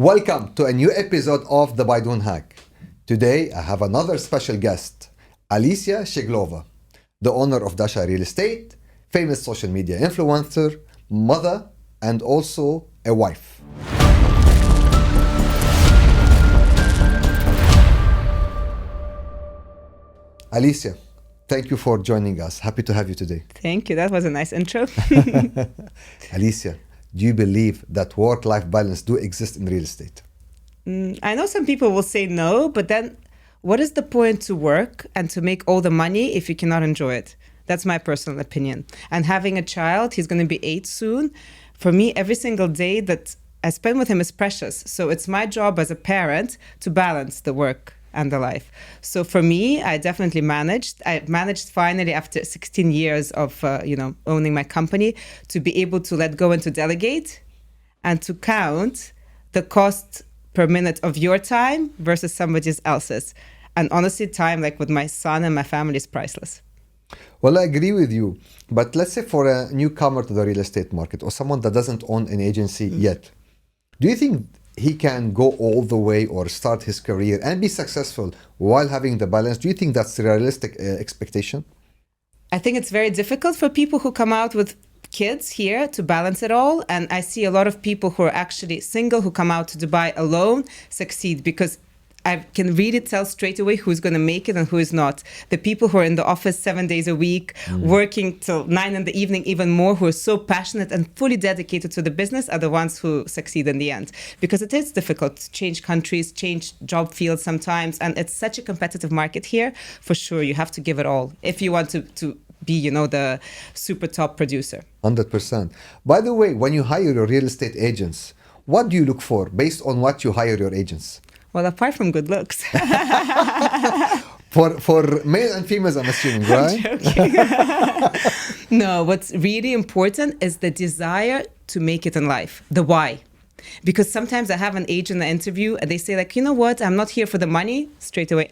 Welcome to a new episode of the Baydoun Hack. Today I have another special guest, Alessia Sheglova, the owner of Dacha Real Estate, famous social media influencer, mother, and also a wife. Alessia, thank you for joining us. Happy to have you today. Thank you. That was a nice intro. Alessia, do you believe that work-life balance do exist in real estate? I know some people will say no, but then what is the point to work and to make all the money if you cannot enjoy it? That's my personal opinion. And having a child, he's going to be 8 soon. For me, every single day that I spend with him is precious. So it's my job as a parent to balance the work and the life. So for me, I definitely managed. I managed finally after 16 years of owning my company to be able to let go and to delegate and to count the cost per minute of your time versus somebody else's. And honestly, time like with my son and my family is priceless. Well, I agree with you. But let's say for a newcomer to the real estate market or someone that doesn't own an agency yet, do you think he can go all the way or start his career and be successful while having the balance? Do you think that's a realistic expectation? I think it's very difficult for people who come out with kids here to balance it all. And I see a lot of people who are actually single who come out to Dubai alone succeed because I can really tell straight away who's going to make it and who is not. The people who are in the office 7 days a week, working till 9 in the evening, even more, who are so passionate and fully dedicated to the business are the ones who succeed in the end. Because it is difficult to change countries, change job fields sometimes. And it's such a competitive market here. For sure, you have to give it all if you want to be, the super top producer. 100%. By the way, when you hire your real estate agents, what do you look for based on what you hire your agents? Well, apart from good looks. For male and females, I'm assuming, right? I'm joking. No, what's really important is the desire to make it in life, the why. Because sometimes I have an agent in the interview and they say like, you know what, I'm not here for the money. Straight away,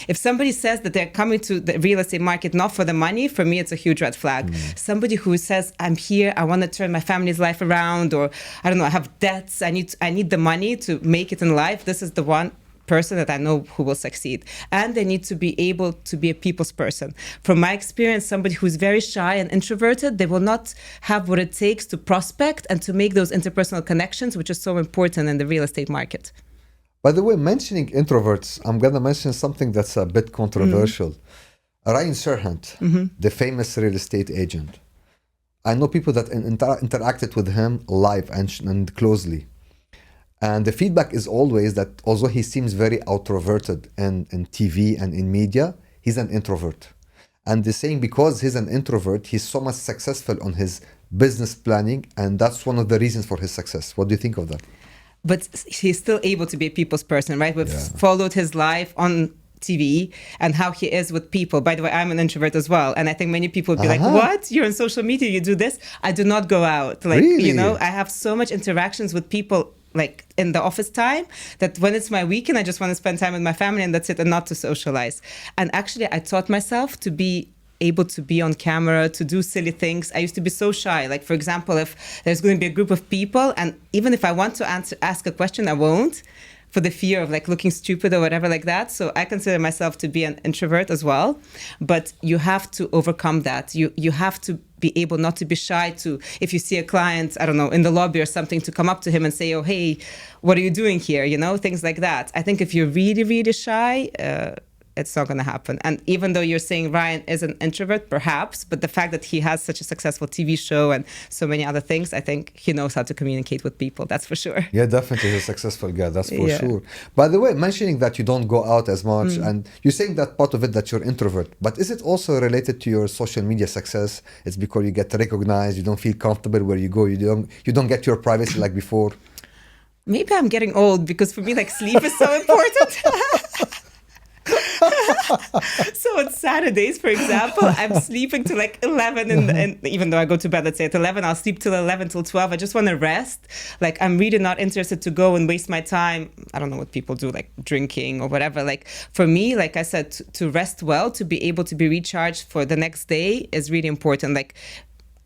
If somebody says that they're coming to the real estate market not for the money, for me, it's a huge red flag. Somebody who says, I'm here, I want to turn my family's life around, or I don't know, I have debts, I need the money to make it in life. This is the one person that I know who will succeed. And they need to be able to be a people's person. From my experience, somebody who's very shy and introverted, they will not have what it takes to prospect and to make those interpersonal connections, which is so important in the real estate market. By the way, mentioning introverts, I'm going to mention something that's a bit controversial. Ryan Serhant, the famous real estate agent. I know people that interacted with him live and closely. And the feedback is always that although he seems very outroverted in TV and in media, he's an introvert. And they're saying because he's an introvert, he's so much successful on his business planning. And that's one of the reasons for his success. What do you think of that? But he's still able to be a people's person, right? We've followed his life on TV and how he is with people. By the way, I'm an introvert as well. And I think many people would be like, what? You're on social media, you do this? I do not go out. Like, really? I have so much interactions with people like in the office time that when it's my weekend, I just want to spend time with my family and that's it, and not to socialize. And actually, I taught myself to be able to be on camera, to do silly things. I used to be so shy. Like, for example, if there's going to be a group of people and even if I want to ask a question, I won't, for the fear of like looking stupid or whatever like that. So I consider myself to be an introvert as well. But you have to overcome that. You have to be able not to be shy to, if you see a client, I don't know, in the lobby or something, to come up to him and say, oh, hey, what are you doing here? Things like that. I think if you're really, really shy, it's not going to happen. And even though you're saying Ryan is an introvert, perhaps, but the fact that he has such a successful TV show and so many other things, I think he knows how to communicate with people. That's for sure. Yeah, definitely he's a successful guy. That's for sure. By the way, mentioning that you don't go out as much and you're saying that part of it that you're introvert, but is it also related to your social media success? It's because you get recognized, you don't feel comfortable where you go, you don't get your privacy like before? Maybe I'm getting old because for me, like sleep is so important. So on Saturdays, for example, I'm sleeping till like 11 and even though I go to bed, let's say at 11, I'll sleep till 11, till 12. I just want to rest. Like, I'm really not interested to go and waste my time. I don't know what people do, like drinking or whatever. Like, for me, like I said, to rest well, to be able to be recharged for the next day is really important. Like,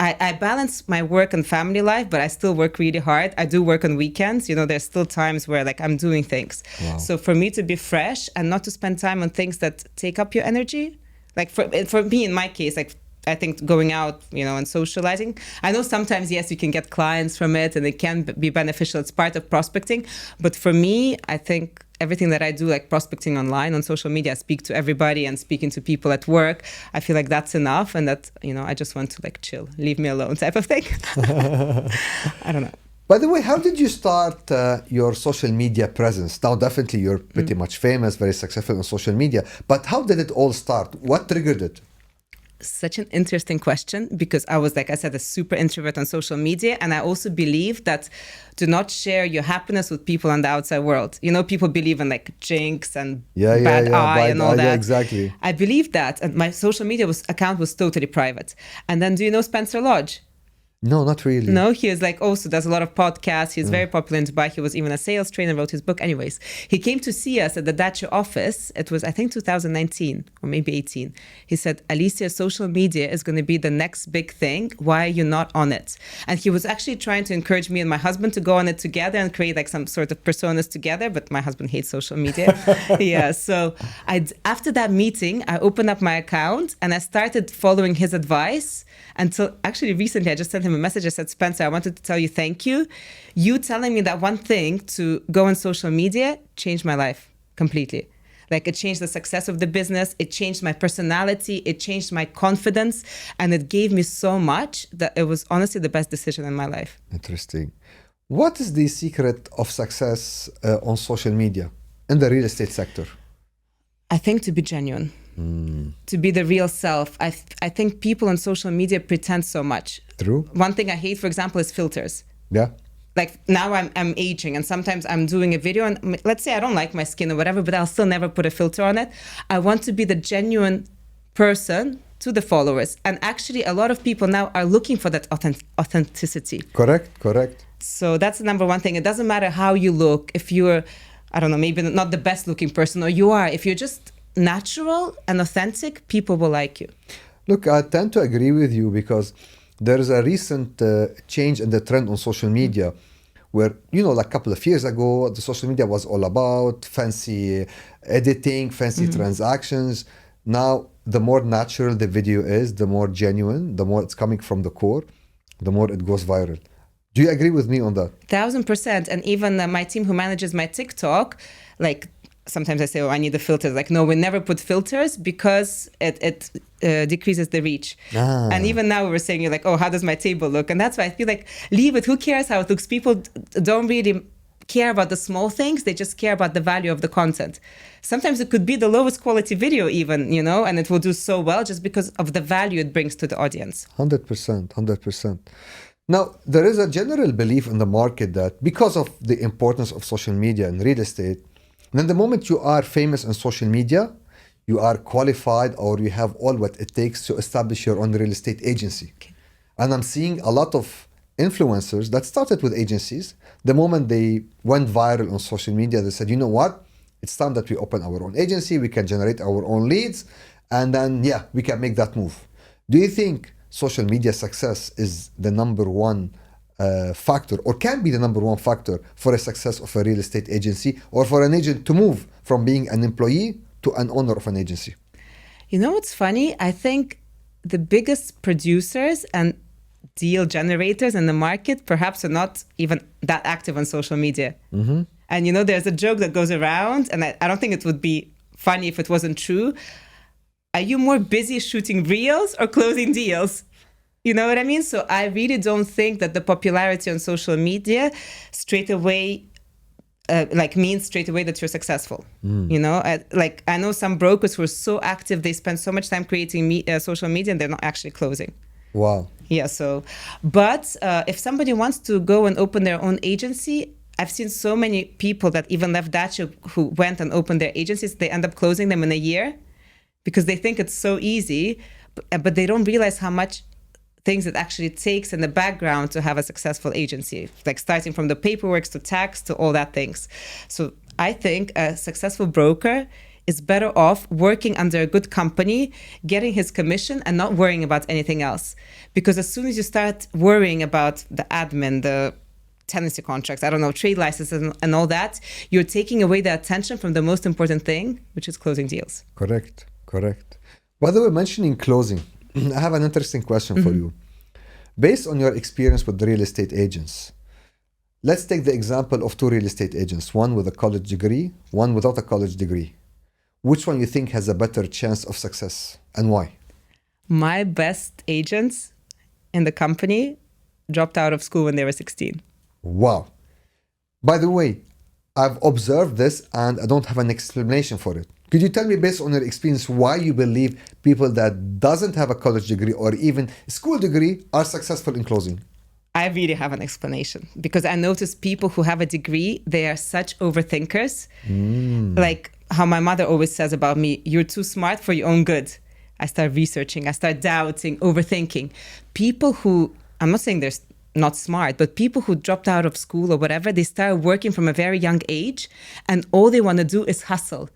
I balance my work and family life, but I still work really hard. I do work on weekends. You know, there's still times where like I'm doing things. Wow. So for me to be fresh and not to spend time on things that take up your energy, like for me, in my case, like I think going out, you know, and socializing. I know sometimes, yes, you can get clients from it and it can be beneficial. It's part of prospecting. But for me, I think everything that I do, like prospecting online on social media, I speak to everybody and speaking to people at work. I feel like that's enough. And that, you know, I just want to like chill, leave me alone type of thing. I don't know. By the way, how did you start your social media presence? Now, definitely you're pretty much famous, very successful on social media. But how did it all start? What triggered it? Such an interesting question, because I was, like I said, a super introvert on social media. And I also believe that do not share your happiness with people in the outside world. You know, people believe in like jinx and bad eye and all that. Yeah, exactly. I believe that. And my social media account was totally private. And then do you know Spencer Lodge? No, not really. No, he is like also does a lot of podcasts. He's very popular in Dubai. He was even a sales trainer, wrote his book. Anyways, he came to see us at the Dacha office. It was, I think, 2019 or maybe 18. He said, Alessia, social media is going to be the next big thing. Why are you not on it? And he was actually trying to encourage me and my husband to go on it together and create like some sort of personas together. But my husband hates social media. Yeah. So after that meeting, I opened up my account and I started following his advice until actually recently I just sent him a message. I said, Spencer, I wanted to tell you thank you. You telling me that one thing to go on social media changed my life completely. Like it changed the success of the business. It changed my personality. It changed my confidence. And it gave me so much that it was honestly the best decision in my life. Interesting. What is the secret of success on social media in the real estate sector? I think to be genuine. To be the real self. I think people on social media pretend so much. True. One thing I hate, for example, is filters. Yeah. Like now I'm aging and sometimes I'm doing a video and let's say I don't like my skin or whatever, but I'll still never put a filter on it. I want to be the genuine person to the followers. And actually a lot of people now are looking for that authenticity. Correct. So that's the number one thing. It doesn't matter how you look. If you're, I don't know, maybe not the best looking person or you are, if you're just natural and authentic, people will like you. Look, I tend to agree with you because there is a recent change in the trend on social media where, you know, like a couple of years ago, the social media was all about fancy editing, fancy transactions. Now, the more natural the video is, the more genuine, the more it's coming from the core, the more it goes viral. Do you agree with me on that? 1000%. And even my team who manages my TikTok, like, sometimes I say, oh, I need the filters. Like, no, we never put filters because it decreases the reach. And even now we were saying, you're like, oh, how does my table look? And that's why I feel like, leave it. Who cares how it looks? People don't really care about the small things. They just care about the value of the content. Sometimes it could be the lowest quality video even, you know, and it will do so well just because of the value it brings to the audience. 100%. Now, there is a general belief in the market that because of the importance of social media and real estate, then the moment you are famous on social media, you are qualified or you have all what it takes to establish your own real estate agency. Okay. And I'm seeing a lot of influencers that started with agencies. The moment they went viral on social media, they said, you know what? It's time that we open our own agency. We can generate our own leads. And then, yeah, we can make that move. Do you think social media success is the number one factor, or can be the number one factor for a success of a real estate agency, or for an agent to move from being an employee to an owner of an agency? You know what's funny? I think the biggest producers and deal generators in the market perhaps are not even that active on social media. And you know, there's a joke that goes around, and I don't think it would be funny if it wasn't true. Are you more busy shooting reels or closing deals? You know what I mean? So I really don't think that the popularity on social media straight away means straight away that you're successful. You know, I know some brokers who are so active, they spend so much time creating social media and they're not actually closing. Wow. Yeah. So, but if somebody wants to go and open their own agency, I've seen so many people that even left Dacha who went and opened their agencies, they end up closing them in a year because they think it's so easy, but they don't realize how much things it actually takes in the background to have a successful agency, like starting from the paperwork to tax to all that things. So I think a successful broker is better off working under a good company, getting his commission and not worrying about anything else. Because as soon as you start worrying about the admin, the tenancy contracts, I don't know, trade licenses and all that, you're taking away the attention from the most important thing, which is closing deals. Correct. By the way, mentioning closing, I have an interesting question for you. Based on your experience with the real estate agents, let's take the example of two real estate agents, one with a college degree, one without a college degree. Which one you think has a better chance of success and why? My best agents in the company dropped out of school when they were 16. Wow. By the way, I've observed this and I don't have an explanation for it. Could you tell me, based on your experience, why you believe people that doesn't have a college degree or even school degree are successful in closing? I really have an explanation, because I noticed people who have a degree, they are such overthinkers. Like how my mother always says about me, you're too smart for your own good. I start researching, I start doubting, overthinking. People who, I'm not saying they're not smart, but people who dropped out of school or whatever, they start working from a very young age and all they want to do is hustle.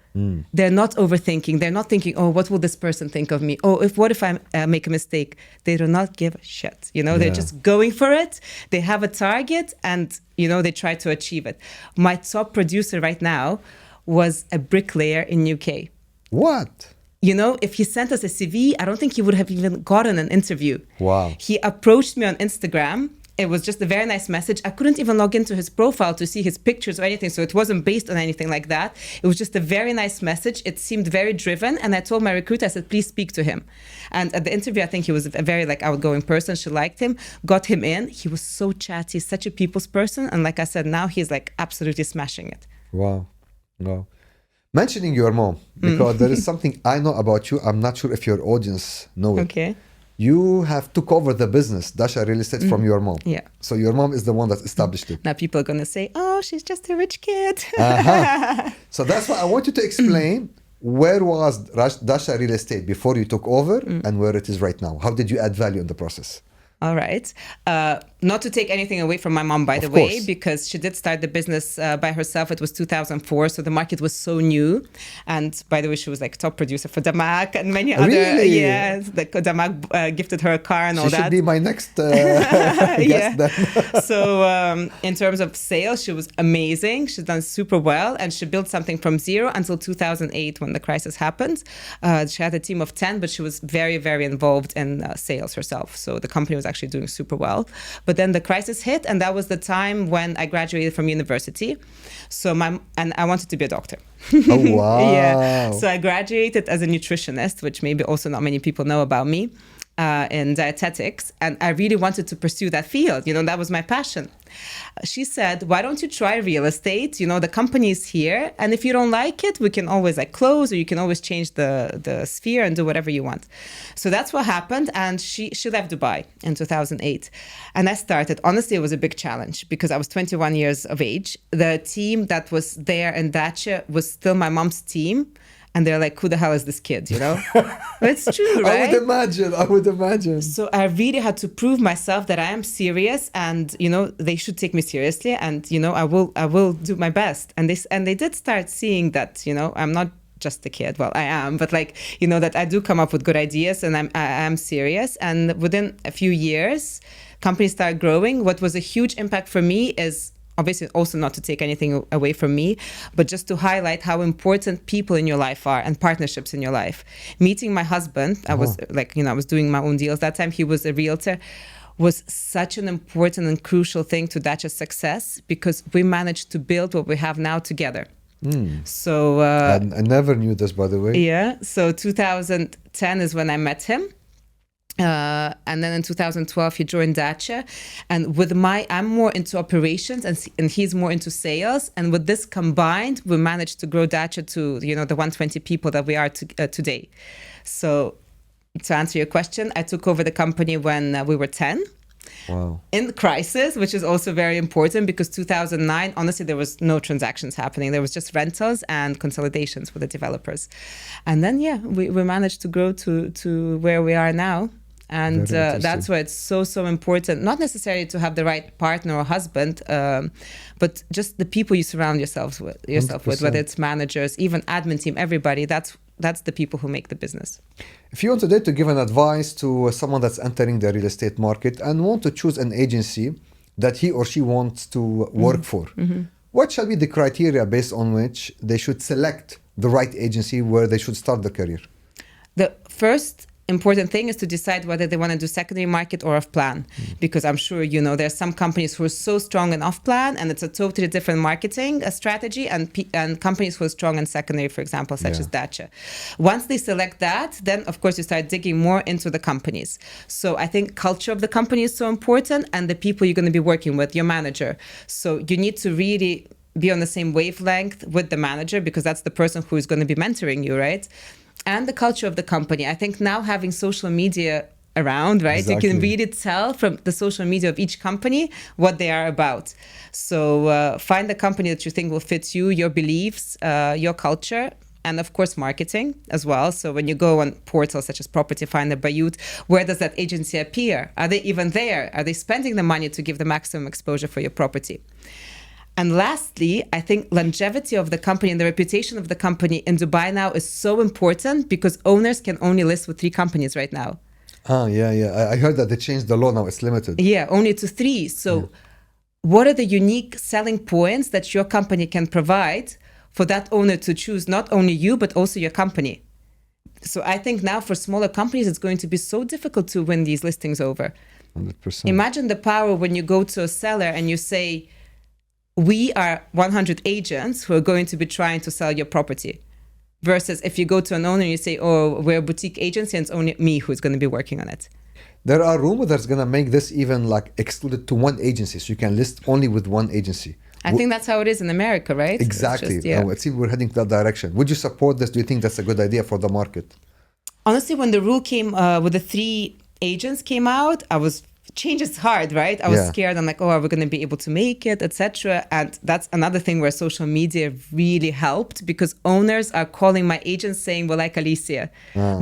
They're not overthinking. They're not thinking, oh, what will this person think of me? Oh, what if I make a mistake? They do not give a shit. They're just going for it. They have a target and, they try to achieve it. My top producer right now was a bricklayer in UK. What? If he sent us a CV, I don't think he would have even gotten an interview. Wow. He approached me on Instagram. It was just a very nice message. I couldn't even log into his profile to see his pictures or anything. So it wasn't based on anything like that. It was just a very nice message. It seemed very driven. And I told my recruiter, I said, please speak to him. And at the interview, I think he was a very outgoing person. She liked him, got him in. He was so chatty, such a people's person. And like I said, now he's absolutely smashing it. Wow. Mentioning your mom, because there is something I know about you. I'm not sure if your audience know it. Okay. You have took over the business, Dacha Real Estate, from your mom. Yeah. So your mom is the one that established it. Now people are going to say, oh, she's just a rich kid. So that's why I want you to explain where was Dacha Real Estate before you took over and where it is right now. How did you add value in the process? All right. Not to take anything away from my mom, by the way, because she did start the business by herself. It was 2004, so the market was so new. And by the way, she was top producer for Dacha and many other. Really? Yes, Dacha gifted her a car and all that. She should be my next guest then. So in terms of sales, she was amazing. She's done super well, and she built something from zero until 2008 when the crisis happened. She had a team of 10, but she was very, very involved in sales herself. So the company was actually doing super well. But then the crisis hit, and that was the time when I graduated from university. And I wanted to be a doctor. Oh, wow. Yeah. So I graduated as a nutritionist, which maybe also not many people know about me, in dietetics. And I really wanted to pursue that field. That was my passion. She said, why don't you try real estate? The company is here. And if you don't like it, we can always close, or you can always change the sphere and do whatever you want. So that's what happened. And she left Dubai in 2008. And I started. Honestly, it was a big challenge because I was 21 years of age. The team that was there in Dacha was still my mom's team. And they're like, who the hell is this kid, It's true, right? I would imagine. So I really had to prove myself that I am serious and, they should take me seriously and, I will do my best. And they did start seeing that, I'm not just a kid. Well, I am, but that I do come up with good ideas and I am serious. And within a few years, companies started growing. What was a huge impact for me is, obviously also not to take anything away from me, but just to highlight how important people in your life are and partnerships in your life. Meeting my husband, I was I was doing my own deals that time. He was a realtor, was such an important and crucial thing to Dacha's success because we managed to build what we have now together. So I never knew this, by the way. Yeah. So 2010 is when I met him. And then in 2012, he joined Dacha. And with I'm more into operations and he's more into sales. And with this combined, we managed to grow Dacha to, the 120 people that we are today. So to answer your question, I took over the company when we were 10. Wow. In the crisis, which is also very important because 2009, honestly, there was no transactions happening. There was just rentals and consolidations with the developers. And then, we managed to grow to where we are now. And that's why it's so important, not necessarily to have the right partner or husband, but just the people you surround yourself with, whether it's managers, even admin team, everybody, that's the people who make the business. If you want today to give an advice to someone that's entering the real estate market and want to choose an agency that he or she wants to work for, what shall be the criteria based on which they should select the right agency where they should start the career? The first important thing is to decide whether they want to do secondary market or off plan, because I'm sure you know there's some companies who are so strong in off plan and it's a totally different marketing strategy, and companies who are strong in secondary, for example, such as Dacha. Once they select that, then of course you start digging more into the companies. So I think culture of the company is so important, and the people you're going to be working with, your manager. So you need to really be on the same wavelength with the manager, because that's the person who is going to be mentoring you, right? And the culture of the company. I think now having social media around, right? Exactly. You can really tell from the social media of each company what they are about. So find a company that you think will fit you, your beliefs, your culture, and of course marketing as well. So when you go on portals such as Property Finder, Baydoun, where does that agency appear? Are they even there? Are they spending the money to give the maximum exposure for your property? And lastly, I think longevity of the company and the reputation of the company in Dubai now is so important, because owners can only list with 3 companies right now. I heard that they changed the law now. It's limited. Yeah, only to 3. So what are the unique selling points that your company can provide for that owner to choose not only you, but also your company? So I think now for smaller companies, it's going to be so difficult to win these listings over. 100%. Imagine the power when you go to a seller and you say, we are 100 agents who are going to be trying to sell your property. Versus if you go to an owner and you say, oh, we're a boutique agency and it's only me who's going to be working on it. There are rumors that's going to make this even like excluded to one agency. So you can list only with one agency. I think that's how it is in America, right? Exactly. It seems we're heading to that direction. Would you support this? Do you think that's a good idea for the market? Honestly, when the rule came, with the 3 agents came out, change is hard, right? I was scared. I'm like, are we going to be able to make it, etc. And that's another thing where social media really helped, because owners are calling my agents saying, we like Alessia.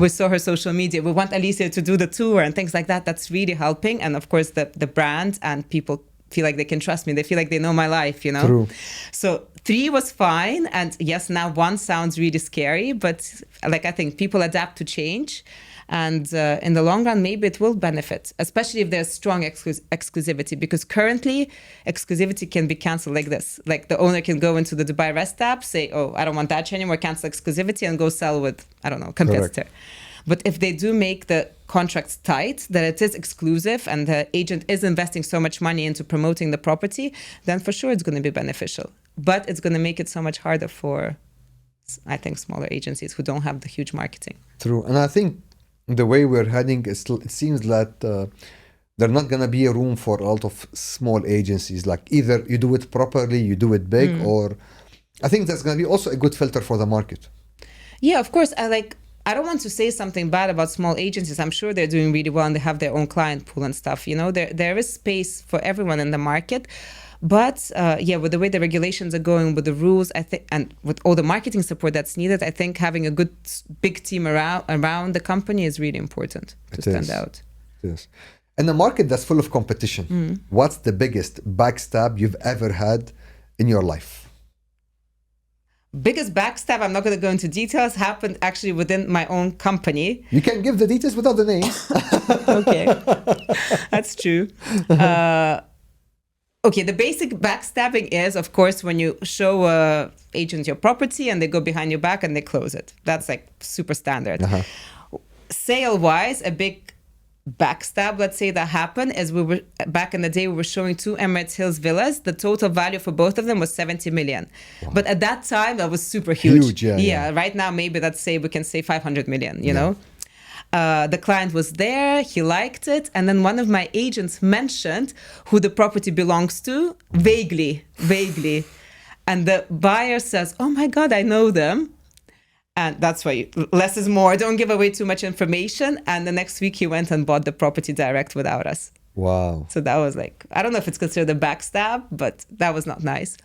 We saw her social media. We want Alessia to do the tour and things like that. That's really helping. And of course, the brand and people feel like they can trust me. They feel like they know my life, you know? True. So 3 was fine. And yes, now 1 sounds really scary. But like, I think people adapt to change. And in the long run, maybe it will benefit, especially if there's strong exclusivity, because currently exclusivity can be canceled like this. Like the owner can go into the Dubai Rest app, say, oh, I don't want that anymore, cancel exclusivity, and go sell with, I don't know, competitor. Correct. But if they do make the contracts tight, that it is exclusive and the agent is investing so much money into promoting the property, then for sure it's going to be beneficial. But it's going to make it so much harder for, I think, smaller agencies who don't have the huge marketing. True. And I think the way we're heading, it seems that there's not going to be a room for a lot of small agencies. Like either you do it properly, you do it big, or I think that's going to be also a good filter for the market. Yeah, of course. I don't want to say something bad about small agencies. I'm sure they're doing really well and they have their own client pool and stuff. You know, there is space for everyone in the market. But with the way the regulations are going, with the rules, I think, and with all the marketing support that's needed, I think having a good big team around the company is really important to stand out. Yes. In a market that's full of competition, what's the biggest backstab you've ever had in your life? Biggest backstab, I'm not going to go into details, happened actually within my own company. You can give the details without the names. Okay, that's true. Okay, the basic backstabbing is, of course, when you show a agent your property and they go behind your back and they close it. That's like super standard. Sale-wise, a big backstab, let's say, that happened is back in the day, we were showing 2 Emirates Hills villas. The total value for both of them was 70 million. Wow. But at that time, that was super huge. Yeah. Right now, maybe we can say 500 million, you know? The client was there, he liked it, and then one of my agents mentioned who the property belongs to, vaguely. And the buyer says, oh my God, I know them. And that's why less is more. Don't give away too much information. And the next week he went and bought the property direct without us. Wow. So that was like, I don't know if it's considered a backstab, but that was not nice.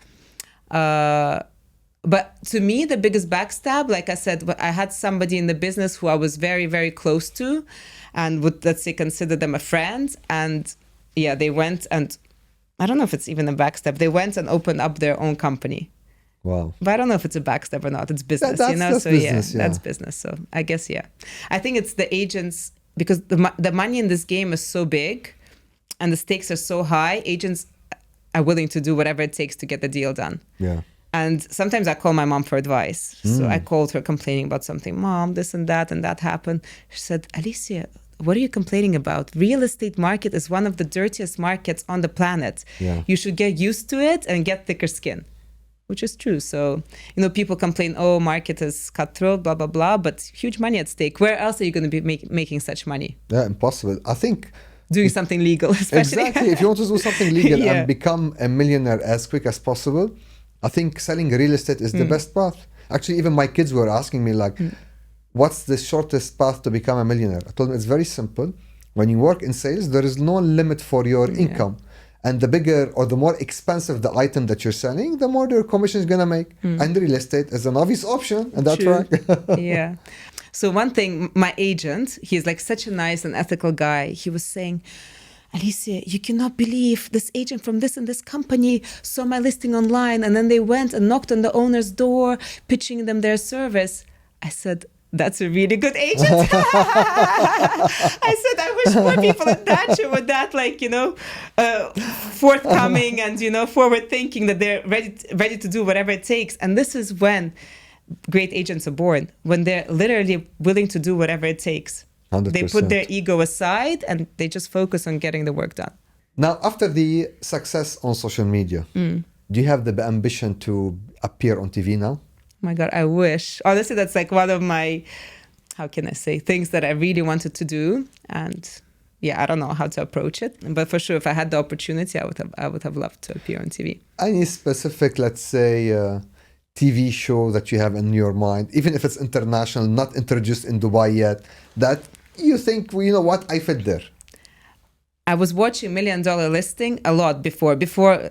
But to me, the biggest backstab, like I said, I had somebody in the business who I was very, very close to and would, let's say, consider them a friend. And yeah, they went and I don't know if it's even a backstab. They went and opened up their own company. Wow. But I don't know if it's a backstab or not. It's business, That's so business, yeah, that's business. So I guess, yeah. I think it's the agents, because the money in this game is so big and the stakes are so high, agents are willing to do whatever it takes to get the deal done. Yeah. And sometimes I call my mom for advice. So I called her complaining about something. Mom, this and that happened. She said, Alessia, what are you complaining about? Real estate market is one of the dirtiest markets on the planet. Yeah. You should get used to it and get thicker skin, which is true. So, people complain, oh, market is cutthroat, blah, blah, blah, but huge money at stake. Where else are you going to be making such money? Yeah, impossible. I think doing something legal, especially. Exactly. If you want to do something legal Yeah. and become a millionaire as quick as possible, I think selling real estate is the best path. Actually, even my kids were asking me like, what's the shortest path to become a millionaire? I told them it's very simple. When you work in sales, there is no limit for your income. And the bigger or the more expensive the item that you're selling, the more your commission is going to make. And real estate is an obvious option. And that's True. right. Yeah. So one thing, my agent, he's like such a nice and ethical guy. He was saying, Alessia, you cannot believe this agent from this and this company saw my listing online. And then they went and knocked on the owner's door, pitching them their service. I said, that's a really good agent. I said, I wish more people in Dacha were that, forthcoming and, forward thinking, that they're ready to do whatever it takes. And this is when great agents are born, when they're literally willing to do whatever it takes. 100%. They put their ego aside and they just focus on getting the work done. Now, after the success on social media, do you have the ambition to appear on TV now? Oh my God, I wish. Honestly, that's like one of my, how can I say, things that I really wanted to do. And yeah, I don't know how to approach it. But for sure, if I had the opportunity, I would have loved to appear on TV. Any specific, let's say, TV show that you have in your mind, even if it's international, not introduced in Dubai yet, that you think, well, you know what, I fit there? I was watching $1 Million Listing a lot before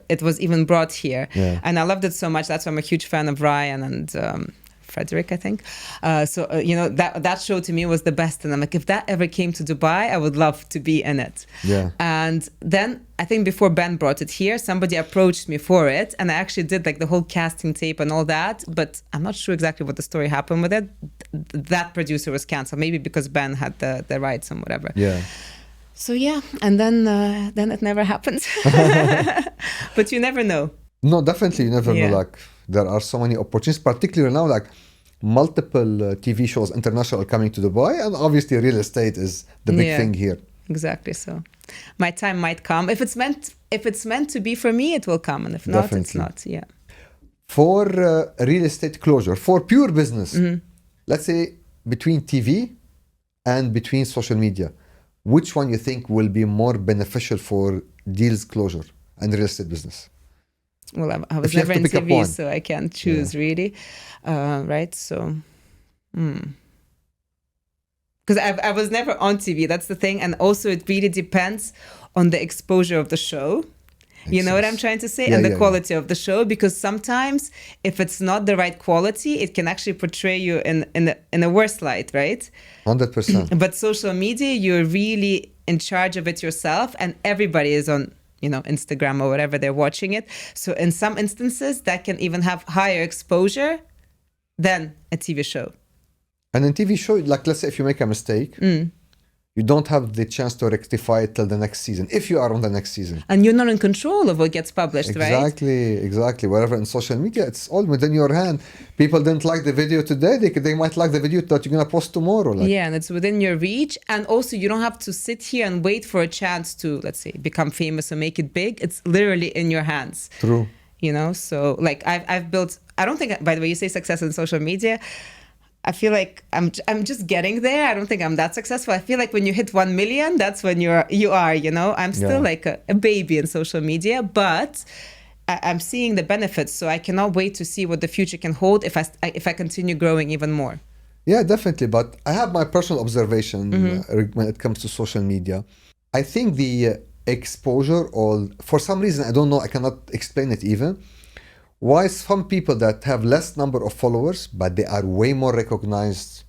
it was even brought here. Yeah. And I loved it so much. That's why I'm a huge fan of Ryan and Frederick, I think. That show to me was the best. And I'm like, if that ever came to Dubai, I would love to be in it. Yeah. And then I think before Ben brought it here, somebody approached me for it. And I actually did like the whole casting tape and all that. But I'm not sure exactly what the story happened with it. That producer was canceled, maybe because Ben had the rights and whatever. Yeah. So yeah, and then it never happened. But you never know. No, definitely you never know. Like, there are so many opportunities, particularly now, like multiple TV shows international are coming to Dubai, and obviously real estate is the big thing here. Exactly. So my time might come. If it's meant to be for me, it will come, and if not, it's not. Yeah. For real estate closure, for pure business, let's say between TV and between social media, which one you think will be more beneficial for deals closure and real estate business? Well, I was never in TV, so I can't choose really, right? So, because I was never on TV, that's the thing. And also it really depends on the exposure of the show. You know what I'm trying to say? And the quality of the show, because sometimes if it's not the right quality, it can actually portray you in a worse light, right? 100%. But social media, you're really in charge of it yourself, and everybody is on, Instagram or whatever they're watching it. So in some instances, that can even have higher exposure than a TV show. And in TV show, like let's say if you make a mistake, you don't have the chance to rectify it till the next season, if you are on the next season. And you're not in control of what gets published, right? Exactly. Whatever in social media, it's all within your hand. People didn't like the video today, they might like the video that you're going to post tomorrow. Yeah, and it's within your reach. And also, you don't have to sit here and wait for a chance to, let's say, become famous or make it big. It's literally in your hands. True. So like I've built, I don't think, by the way, you say success in social media, I feel like I'm just getting there. I don't think I'm that successful. I feel like when you hit 1 million, that's when you are. I'm still like a baby in social media, but I'm seeing the benefits. So I cannot wait to see what the future can hold if I continue growing even more. Yeah, definitely. But I have my personal observation when it comes to social media. I think the exposure, or for some reason, I don't know, I cannot explain it even. why some people that have less number of followers, but they are way more recognized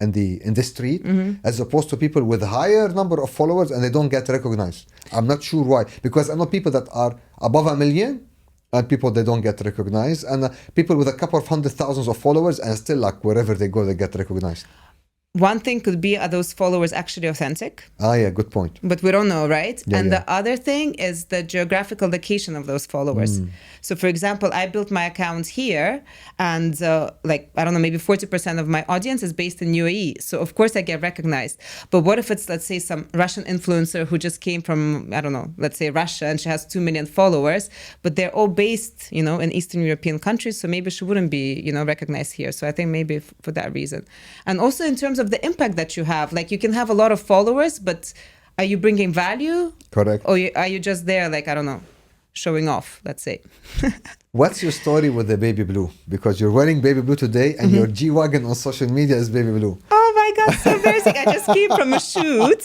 in the street, as opposed to people with higher number of followers and they don't get recognized. I'm not sure why, because I know people that are above 1 million and people they don't get recognized, and people with a couple of 100,000 of followers and still like wherever they go they get recognized. One thing could be, are those followers actually authentic? Yeah, good point. But we don't know, right? Yeah, and the other thing is the geographical location of those followers. So for example, I built my account here and like, I don't know, maybe 40% of my audience is based in UAE. So of course I get recognized. But what if it's, let's say, some Russian influencer who just came from, I don't know, let's say Russia, and she has 2 million followers, but they're all based, you know, in Eastern European countries. So maybe she wouldn't be, you know, recognized here. So I think maybe for that reason. And also in terms of the impact that you have, like you can have a lot of followers, but are you bringing value? Correct. Or are you just there, like, I don't know, showing off, let's say? What's your story with the baby blue? Because you're wearing baby blue today and your G-Wagon on social media is baby blue. Oh my God, so embarrassing. I just came from a shoot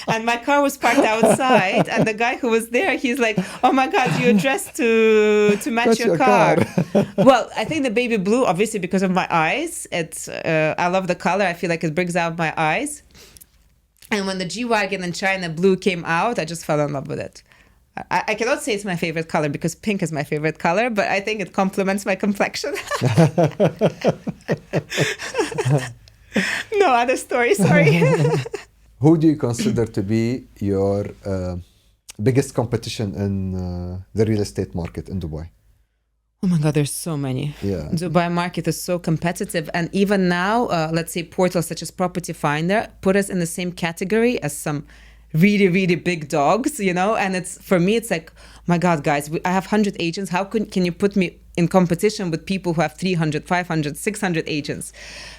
and my car was parked outside and the guy who was there, he's like, oh my God, you're dressed to match your car. Well, I think the baby blue, obviously because of my eyes, it's I love the color. I feel like it brings out my eyes. And when the G-Wagon in China blue came out, I just fell in love with it. I cannot say it's my favorite color because pink is my favorite color, but I think it complements my complexion. No other story, sorry. Who do you consider to be your biggest competition in the real estate market in Dubai? Oh my God, there's so many. Yeah. Dubai market is so competitive. And even now, let's say portals such as Property Finder put us in the same category as some really, really big dogs, you know? And it's, for me, it's like, my God, guys, I have 100 agents. How can you put me in competition with people who have 300, 500, 600 agents?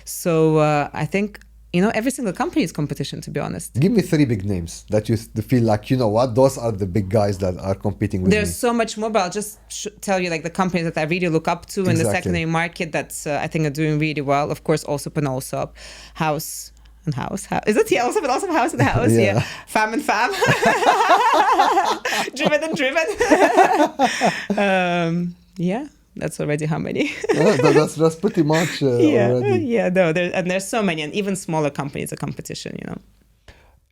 So I think, you know, every single company is competition, to be honest. Give me 3 big names that you feel like, you know what, those are the big guys that are competing with There's me. so much more, but I'll just tell you like the companies that I really look up to in the secondary market that I think are doing really well. Of course, also Panosop, House. And house. Is it? Yeah, also House and House. Yeah. Fam and Fam. Driven and Driven. Yeah, that's already how many. That's pretty much already. Yeah, no, there's so many, and even smaller companies are competition, you know.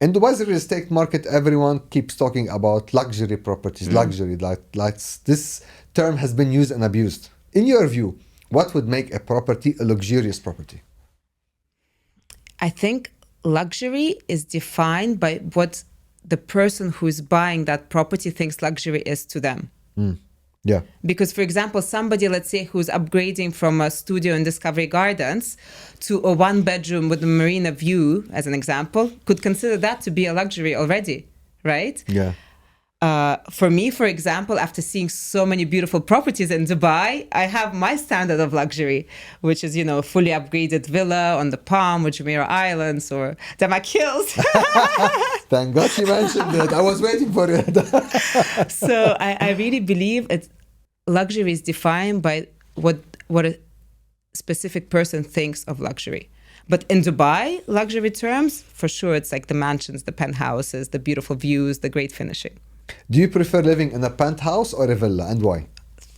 In Dubai's real estate market, everyone keeps talking about luxury properties, luxury. Like this term has been used and abused. In your view, what would make a property a luxurious property? I think luxury is defined by what the person who's buying that property thinks luxury is to them. Yeah. Because, for example, somebody, let's say, who's upgrading from a studio in Discovery Gardens to a 1-bedroom with a marina view, as an example, could consider that to be a luxury already, right? Yeah. For me, for example, after seeing so many beautiful properties in Dubai, I have my standard of luxury, which is, you know, a fully upgraded villa on the Palm or Jumeirah Islands or Dacha Hills. Thank God you mentioned it. I was waiting for it. So I really believe luxury is defined by what a specific person thinks of luxury. But in Dubai, luxury terms, for sure, it's like the mansions, the penthouses, the beautiful views, the great finishing. Do you prefer living in a penthouse or a villa, and why?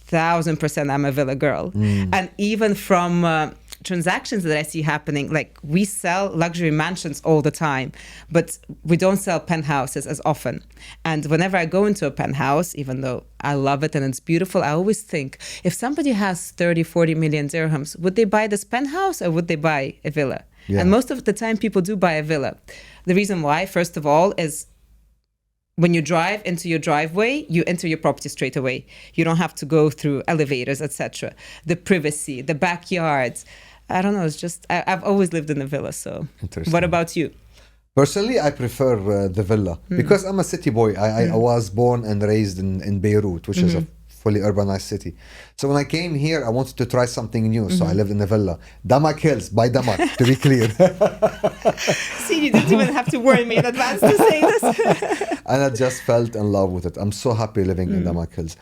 1000% I'm a villa girl. And even from transactions that I see happening, like we sell luxury mansions all the time, but we don't sell penthouses as often. And whenever I go into a penthouse, even though I love it and it's beautiful, I always think, if somebody has 30, 40 million dirhams, would they buy this penthouse or would they buy a villa? Yeah. And most of the time people do buy a villa. The reason why, first of all, is when you drive into your driveway, you enter your property straight away. You don't have to go through elevators, etc. The privacy, the backyards. I don't know. It's just, I've always lived in a villa. So what about you? Personally, I prefer the villa because I'm a city boy. I was born and raised in Beirut, which is a fully urbanized city. So when I came here, I wanted to try something new. So I lived in a villa. Dacha Hills, by Dacha, to be clear. See, you didn't even have to warn me in advance to say this. And I just felt in love with it. I'm so happy living in Dacha Hills.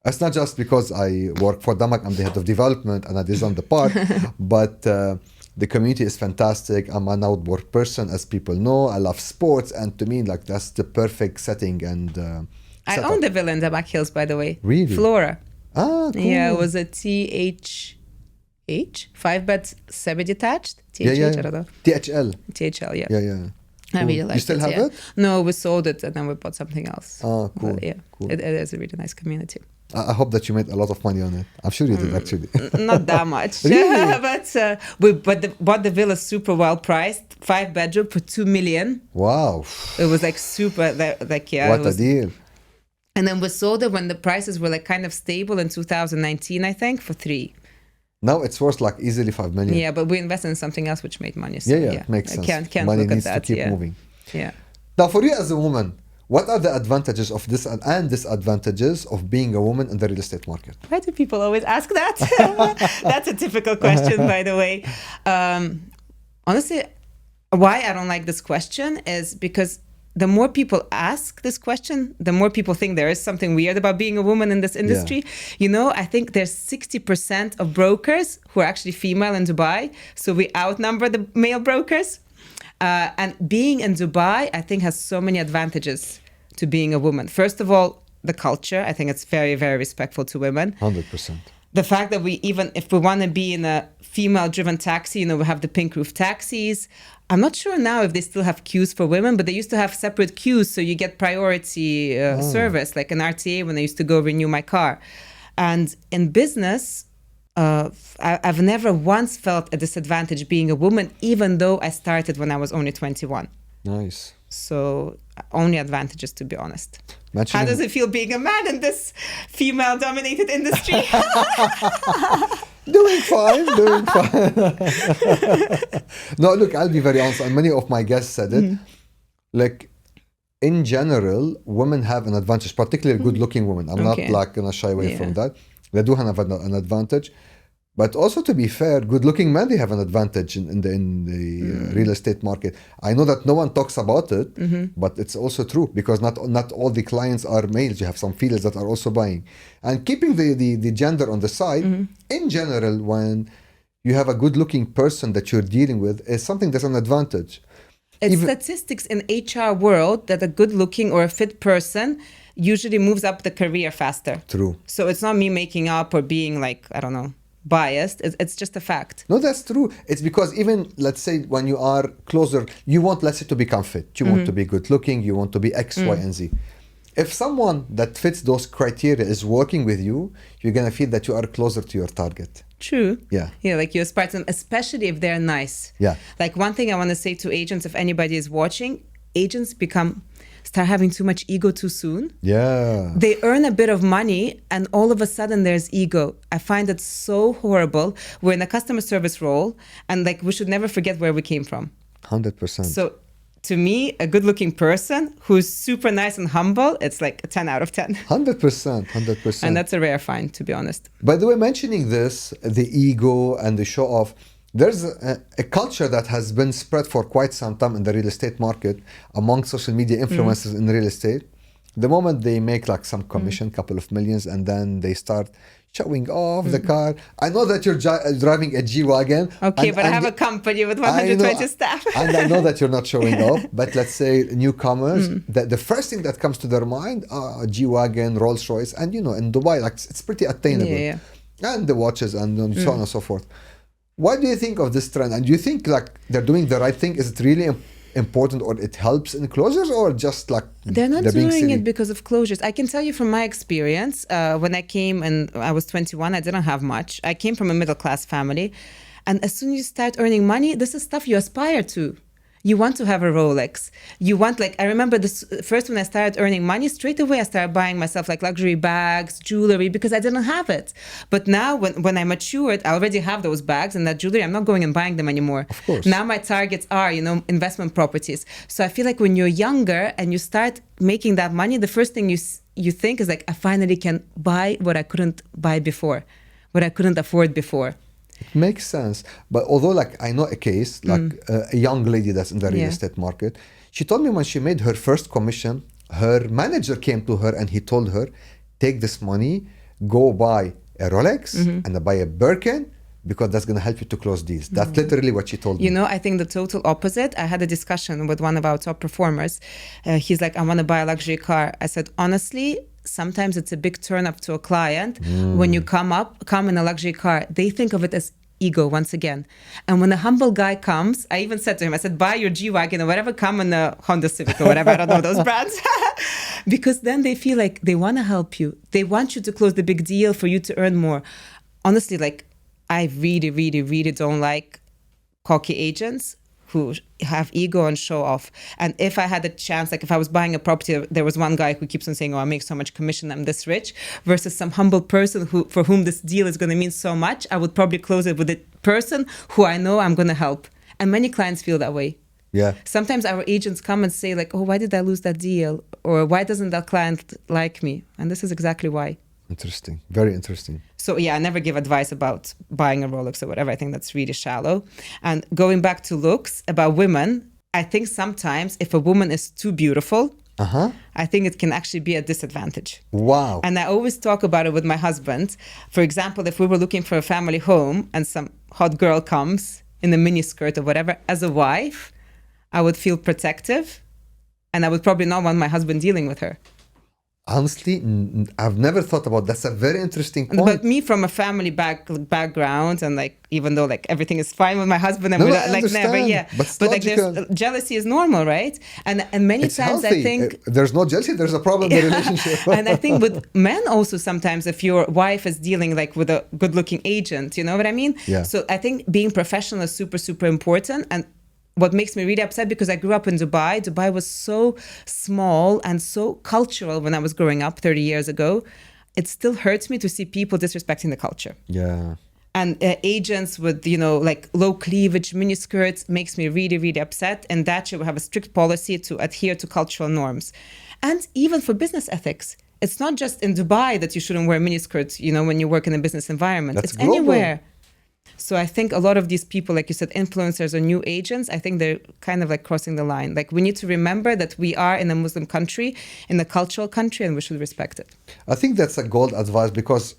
It's not just because I work for Dacha, I'm the head of development and I design the park, but the community is fantastic. I'm an outdoor person, as people know. I love sports, and to me, like, that's the perfect setting and I own the villa in Dacha Hills, by the way. Really? Flora. Ah, cool. Yeah, it was a THH, 5-bed semi-detached. THH, I don't know. THL. THL, yeah. Yeah. I Cool. really liked You still have it? No, we sold it and then we bought something else. Ah, cool. But yeah, Cool. it is a really nice community. I hope that you made a lot of money on it. I'm sure you did, actually. Not that much. Really? But we bought the villa super well priced, 5-bedroom for 2 million. Wow. It was like super, like yeah. What it was, a deal. And then we sold it when the prices were like kind of stable in 2019, I think, for 3. Now it's worth like easily 5 million. Yeah, but we invested in something else which made money. So, Yeah, it makes sense. Can't Money look needs at that. to keep moving. Yeah. Now, for you as a woman, what are the advantages of this and disadvantages of being a woman in the real estate market? Why do people always ask that? That's a typical question, by the way. Honestly, why I don't like this question is because the more people ask this question, the more people think there is something weird about being a woman in this industry. Yeah. You know, I think there's 60% of brokers who are actually female in Dubai. So we outnumber the male brokers. And being in Dubai, I think, has so many advantages to being a woman. First of all, the culture. I think it's very, very respectful to women. 100%. The fact that if we want to be in a female-driven taxi, we have the pink roof taxis. I'm not sure now if they still have queues for women, but they used to have separate queues, so you get priority service, like an RTA when I used to go renew my car. And in business, I've never once felt a disadvantage being a woman, even though I started when I was only 21. Nice. So only advantages, to be honest. How does it feel being a man in this female-dominated industry? Doing fine. No, look, I'll be very honest, and many of my guests said it. Like, in general, women have an advantage, particularly good-looking women. I'm not like going to shy away from that. They do have an advantage. But also, to be fair, good-looking men, they have an advantage in the real estate market. I know that no one talks about it, but it's also true because not all the clients are males. You have some females that are also buying. And keeping the gender on the side, in general, when you have a good-looking person that you're dealing with, is something that's an advantage. It's statistics in HR world that a good-looking or a fit person usually moves up the career faster. True. So it's not me making up or being like, I don't know, biased. It's just a fact. No, that's true. It's because even, let's say, when you are closer, you want, let's say, to become fit. You want to be good looking. You want to be X, Y, and Z. If someone that fits those criteria is working with you, you're going to feel that you are closer to your target. True. Yeah. Yeah, like you aspire to them, especially if they're nice. Yeah. Like one thing I want to say to agents, if anybody is watching, agents start having too much ego too soon. Yeah. They earn a bit of money and all of a sudden there's ego. I find it so horrible. We're in a customer service role and like we should never forget where we came from. 100%. So to me, a good-looking person who's super nice and humble, it's like a 10 out of 10. 100%. And that's a rare find, to be honest. By the way, mentioning this, the ego and the show off, there's a culture that has been spread for quite some time in the real estate market among social media influencers in real estate. The moment they make like some commission, couple of millions, and then they start showing off the car. I know that you're driving a G-Wagon. Okay, but I have a company with 120 staff. And I know that you're not showing off, but let's say newcomers, the first thing that comes to their mind, G-Wagon, Rolls Royce, and in Dubai, like it's pretty attainable. Yeah. And the watches and so on and so forth. What do you think of this trend? And do you think like they're doing the right thing? Is it really important or it helps in closures or just like they're not doing it because of closures? I can tell you from my experience, when I came and I was 21, I didn't have much. I came from a middle-class family. And as soon as you start earning money, this is stuff you aspire to. You want to have a Rolex. You want, like, I remember this first when I started earning money, straight away I started buying myself like luxury bags, jewelry, because I didn't have it. But now when I matured, I already have those bags and that jewelry. I'm not going and buying them anymore. Of course. Now my targets are, investment properties. So I feel like when you're younger and you start making that money, the first thing you think is like, I finally can buy what I couldn't buy before, what I couldn't afford before. It makes sense. But although like I know a case, like a young lady that's in the real estate market, she told me when she made her first commission, her manager came to her and he told her, take this money, go buy a Rolex and buy a Birkin because that's going to help you to close deals. That's literally what she told me. I think the total opposite. I had a discussion with one of our top performers. He's like, I want to buy a luxury car. I said, honestly, sometimes it's a big turn up to a client when you come in a luxury car. They think of it as ego once again. And when a humble guy comes, I even said to him, I said, buy your G-Wagon or whatever, come in a Honda Civic or whatever, I don't know those brands. Because then they feel like they want to help you. They want you to close the big deal for you to earn more. Honestly, like, I really, really, really don't like cocky agents who have ego and show off. And if I had a chance, like if I was buying a property, there was one guy who keeps on saying, oh, I make so much commission, I'm this rich, versus some humble person for whom this deal is going to mean so much, I would probably close it with a person who I know I'm going to help. And many clients feel that way. Yeah. Sometimes our agents come and say like, oh, why did I lose that deal? Or why doesn't that client like me? And this is exactly why. Interesting. Very interesting. So yeah, I never give advice about buying a Rolex or whatever. I think that's really shallow. And going back to looks, about women, I think sometimes if a woman is too beautiful, I think it can actually be a disadvantage. Wow. And I always talk about it with my husband. For example, if we were looking for a family home and some hot girl comes in a mini skirt or whatever, as a wife, I would feel protective and I would probably not want my husband dealing with her. Honestly, I've never thought about that. That's a very interesting point. But me from a family background, and like even though like everything is fine with my husband and we're like never, but like there's jealousy is normal, right? And many it's times healthy. I think there's no jealousy, there's a problem in the relationship. And I think with men also sometimes if your wife is dealing like with a good-looking agent, you know what I mean? Yeah. So I think being professional is super, super important. And what makes me really upset, because I grew up in Dubai. Dubai was so small and so cultural when I was growing up 30 years ago. It still hurts me to see people disrespecting the culture. Yeah. And agents with, you know, like low cleavage miniskirts makes me really, really upset. And Dacha will have a strict policy to adhere to cultural norms. And even for business ethics. It's not just in Dubai that you shouldn't wear miniskirts, you know, when you work in a business environment. That's it's global. Anywhere. So I think a lot of these people, like you said, influencers or new agents, I think they're kind of like crossing the line. Like we need to remember that we are in a Muslim country, in a cultural country, and we should respect it. I think that's a gold advice, because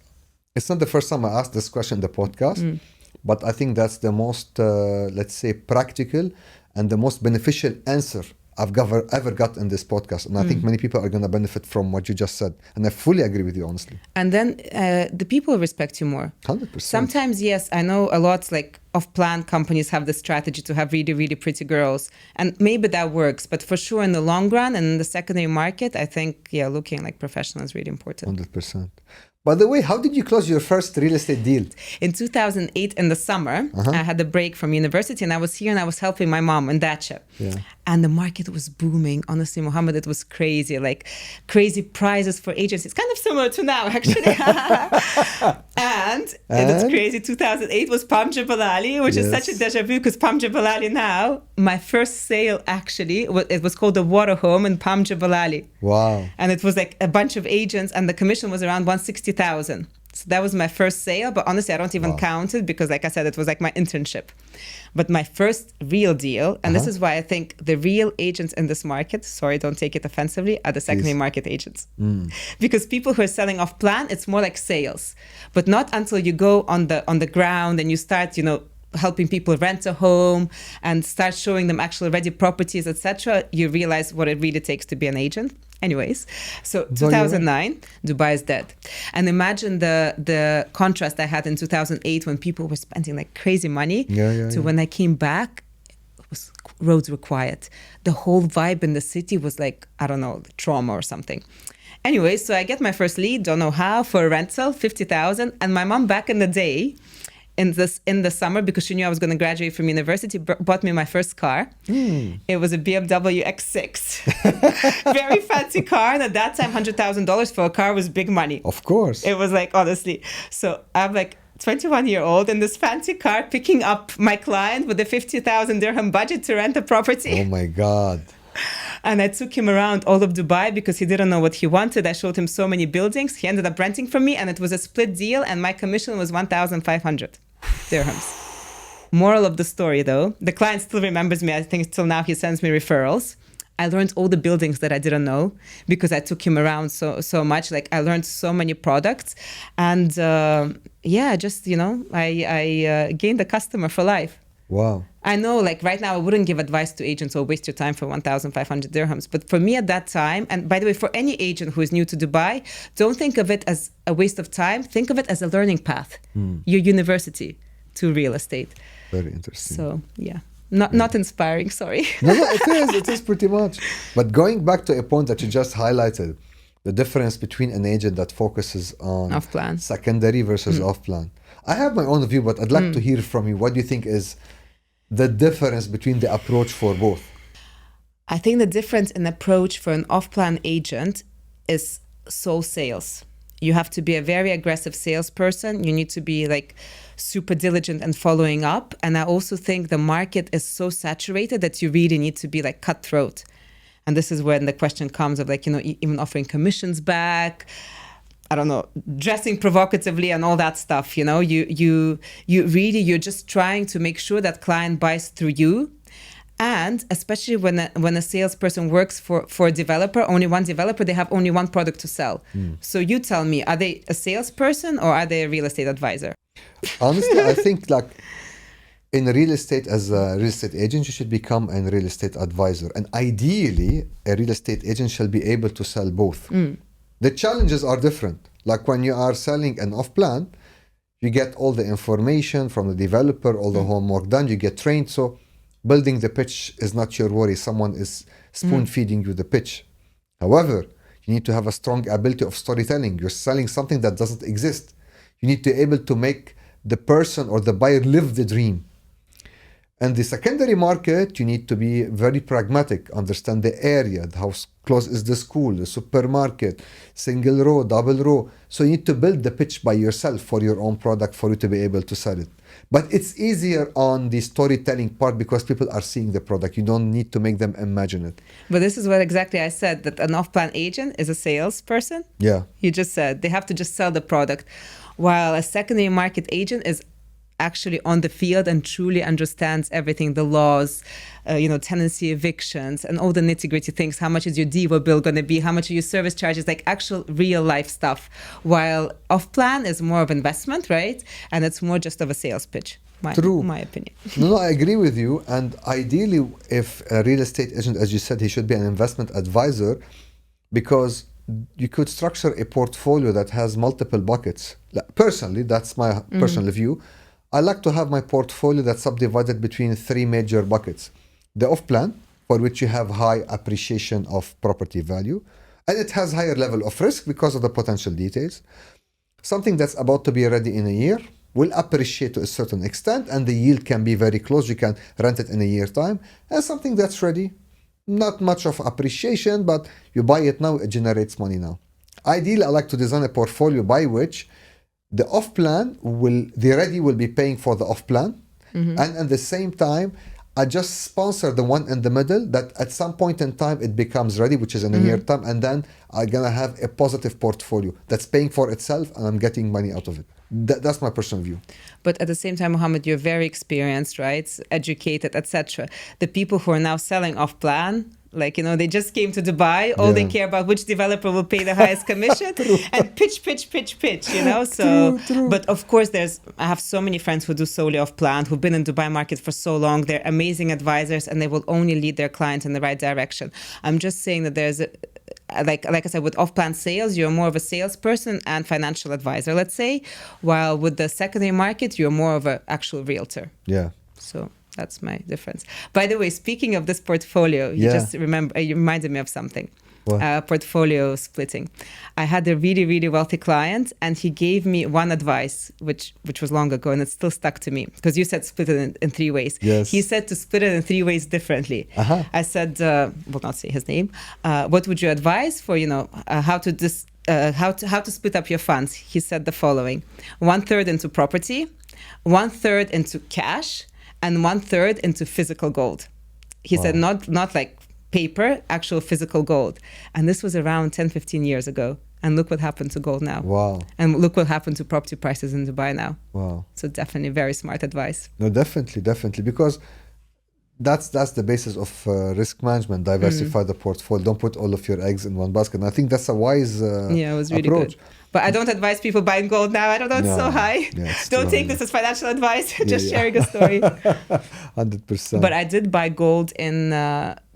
it's not the first time I asked this question in the podcast, but I think that's the most, let's say, practical and the most beneficial answer I've ever got in this podcast. And I think many people are going to benefit from what you just said. And I fully agree with you, honestly. And then the people respect you more. 100%. Sometimes, yes, I know a lot like off-plan companies have the strategy to have really, really pretty girls. And maybe that works. But for sure, in the long run and in the secondary market, I think, yeah, looking like professional is really important. 100%. By the way, how did you close your first real estate deal? In 2008, in the summer, I had a break from university and I was here and I was helping my mom in Dacha. Yeah. And the market was booming. Honestly, Mohammed, it was crazy, like crazy prices for agencies. Kind of similar to now, actually. And it's crazy. 2008 was Palm Jebel Ali, which is such a deja vu because Palm Jebel Ali now, my first sale actually, it was called the Water Home in Palm Jebel Ali. Wow. And it was like a bunch of agents and the commission was around 160,000. So that was my first sale, but honestly, I don't even count it because like I said, it was like my internship. But my first real deal, and this is why I think the real agents in this market, sorry, don't take it offensively, are the secondary market agents. Because people who are selling off plan, it's more like sales, but not until you go on the ground and you start, you know, helping people rent a home and start showing them actual ready properties, etc. You realize what it really takes to be an agent. Anyways, so 2009, Dubai is dead. And imagine the contrast I had in 2008 when people were spending like crazy money to when I came back, roads were quiet. The whole vibe in the city was like, I don't know, trauma or something. Anyway, so I get my first lead, don't know how, for a rental, 50,000. And my mom back in the day, in the summer, because she knew I was going to graduate from university, bought me my first car. It was a BMW X6. Very fancy car. And at that time, $100,000 for a car was big money. Of course. It was like, honestly. So I'm like 21-year-old in this fancy car picking up my client with a 50,000 dirham budget to rent a property. Oh my God. And I took him around all of Dubai because he didn't know what he wanted. I showed him so many buildings. He ended up renting from me and it was a split deal and my commission was 1,500 dirhams. Moral of the story though, the client still remembers me. I think till now he sends me referrals. I learned all the buildings that I didn't know because I took him around so much. Like I learned so many products and just, you know, I gained a customer for life. Wow. I know, like right now, I wouldn't give advice to agents or waste your time for 1,500 dirhams. But for me at that time, and by the way, for any agent who is new to Dubai, don't think of it as a waste of time. Think of it as a learning path, your university to real estate. Very interesting. So, yeah. Not inspiring, sorry. No, it is pretty much. But going back to a point that you just highlighted, the difference between an agent that focuses on Off-plan. secondary versus off-plan. I have my own view, but I'd like to hear from you. What do you think is the difference between the approach for both? I think the difference in approach for an off-plan agent is sole sales. You have to be a very aggressive salesperson. You need to be like super diligent and following up. And I also think the market is so saturated that you really need to be like cutthroat. And this is when the question comes of like, you know, even offering commissions back, I don't know, dressing provocatively and all that stuff. You know, you're just trying to make sure that client buys through you. And especially when a salesperson works for a developer, only one developer, they have only one product to sell. So you tell me, are they a salesperson or are they a real estate advisor? Honestly, I think like in real estate, as a real estate agent, you should become a real estate advisor. And ideally, a real estate agent shall be able to sell both. The challenges are different. Like when you are selling an off-plan, you get all the information from the developer, all the homework done, you get trained. So building the pitch is not your worry. Someone is spoon-feeding you the pitch. However, you need to have a strong ability of storytelling. You're selling something that doesn't exist. You need to be able to make the person or the buyer live the dream. And the secondary market, you need to be very pragmatic, understand the area, how close is the school, the supermarket, single row, double row. So you need to build the pitch by yourself for your own product for you to be able to sell it. But it's easier on the storytelling part because people are seeing the product. You don't need to make them imagine it. But this is what exactly I said, that an off-plan agent is a salesperson. Yeah. You just said they have to just sell the product, while a secondary market agent is actually on the field and truly understands everything, the laws, tenancy evictions and all the nitty-gritty things. How much is your DEWA bill going to be? How much are your service charges? Like actual real life stuff. While off-plan is more of investment, right? And it's more just of a sales pitch. True. My opinion. No, I agree with you. And ideally, if a real estate agent, as you said, he should be an investment advisor, because you could structure a portfolio that has multiple buckets. Personally, that's my personal view. I like to have my portfolio that's subdivided between three major buckets. The off-plan, for which you have high appreciation of property value, and it has higher level of risk because of the potential details. Something that's about to be ready in a year will appreciate to a certain extent, and the yield can be very close. You can rent it in a year's time. And something that's ready, not much of appreciation, but you buy it now, it generates money now. Ideally, I like to design a portfolio by which the off-plan the ready will be paying for the off-plan. And at the same time, I just sponsor the one in the middle that at some point in time it becomes ready, which is in a year time. And then I'm going to have a positive portfolio that's paying for itself and I'm getting money out of it. That's my personal view. But at the same time, Mohammed, you're very experienced, right? Educated, etc. The people who are now selling off-plan, like, they just came to Dubai. All they care about which developer will pay the highest commission and pitch, So, True. But of course, I have so many friends who do solely off-plan, who've been in Dubai market for so long. They're amazing advisors and they will only lead their clients in the right direction. I'm just saying that there's like I said, with off-plan sales, you're more of a salesperson and financial advisor, let's say, while with the secondary market, you're more of an actual realtor. Yeah. So that's my difference. By the way, speaking of this portfolio, you reminded me of something. Portfolio splitting. I had a really, really wealthy client and he gave me one advice, which was long ago and it still stuck to me, because you said split it in three ways. Yes. He said to split it in three ways differently. I said, will not say his name. What would you advise for, how to split up your funds? He said the following: 1/3 into property, 1/3 into cash, and 1/3 into physical gold. He said not like paper, actual physical gold. And this was around 10-15 years ago. And look what happened to gold now. Wow. And look what happened to property prices in Dubai now. Wow. So definitely very smart advice. No, definitely. Because that's the basis of risk management. Diversify the portfolio. Don't put all of your eggs in one basket. And I think that's a wise it was really approach. good. But I don't advise people buying gold now. I don't know, it's so high. Yeah, it's Don't too take high. this as financial advice, just sharing a story. 100%. But I did buy gold in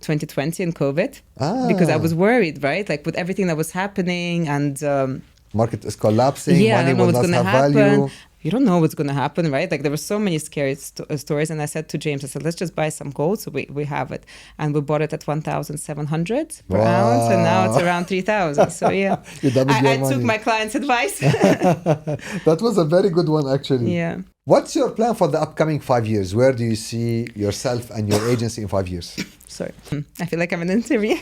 2020 in COVID because I was worried, right? Like with everything that was happening and... market is collapsing, I money don't know will what's not going to have happen. value. You don't know what's going to happen, right? Like there were so many scary stories. And I said to James, I said, let's just buy some gold. So we have it. And we bought it at 1,700 per ounce. And now it's around 3,000. So yeah, You doubled your I money. took my client's advice. That was a very good one, actually. Yeah. What's your plan for the upcoming 5 years? Where do you see yourself and your agency in 5 years? Sorry. I feel like I'm in an interview.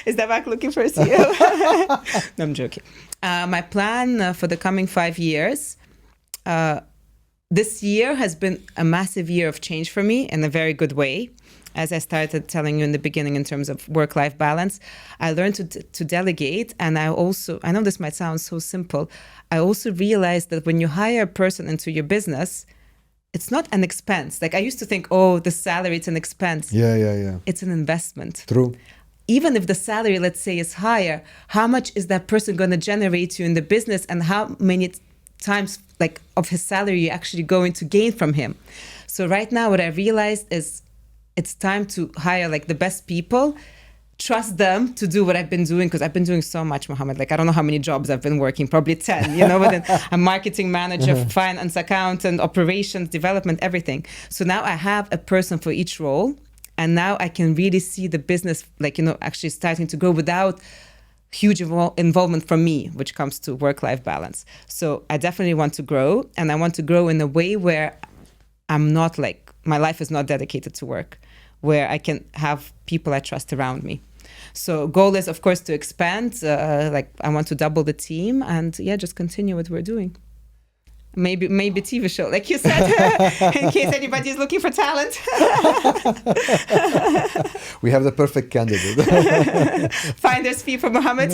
Is that back looking for a CEO? No, I'm joking. My plan for the coming 5 years, this year has been a massive year of change for me in a very good way. As I started telling you in the beginning in terms of work-life balance, I learned to delegate. And I know this might sound so simple, I also realized that when you hire a person into your business, it's not an expense. Like I used to think, oh, the salary, it's an expense. Yeah. It's an investment. True. Even if the salary, let's say, is higher, how much is that person going to generate you in the business, and how many times like of his salary you're actually going to gain from him? So right now what I realized is it's time to hire like the best people, trust them to do what I've been doing, because I've been doing so much, Mohammed. Like I don't know how many jobs I've been working, probably 10, within a marketing manager, finance accountant, operations, development, everything. So now I have a person for each role. And now I can really see the business, actually starting to grow without huge involvement from me, which comes to work-life balance. So I definitely want to grow, and I want to grow in a way where I'm not my life is not dedicated to work, where I can have people I trust around me. So goal is, of course, to expand. I want to double the team and just continue what we're doing. Maybe TV show, like you said, in case anybody's looking for talent. We have the perfect candidate. Finder's fee for Mohammed.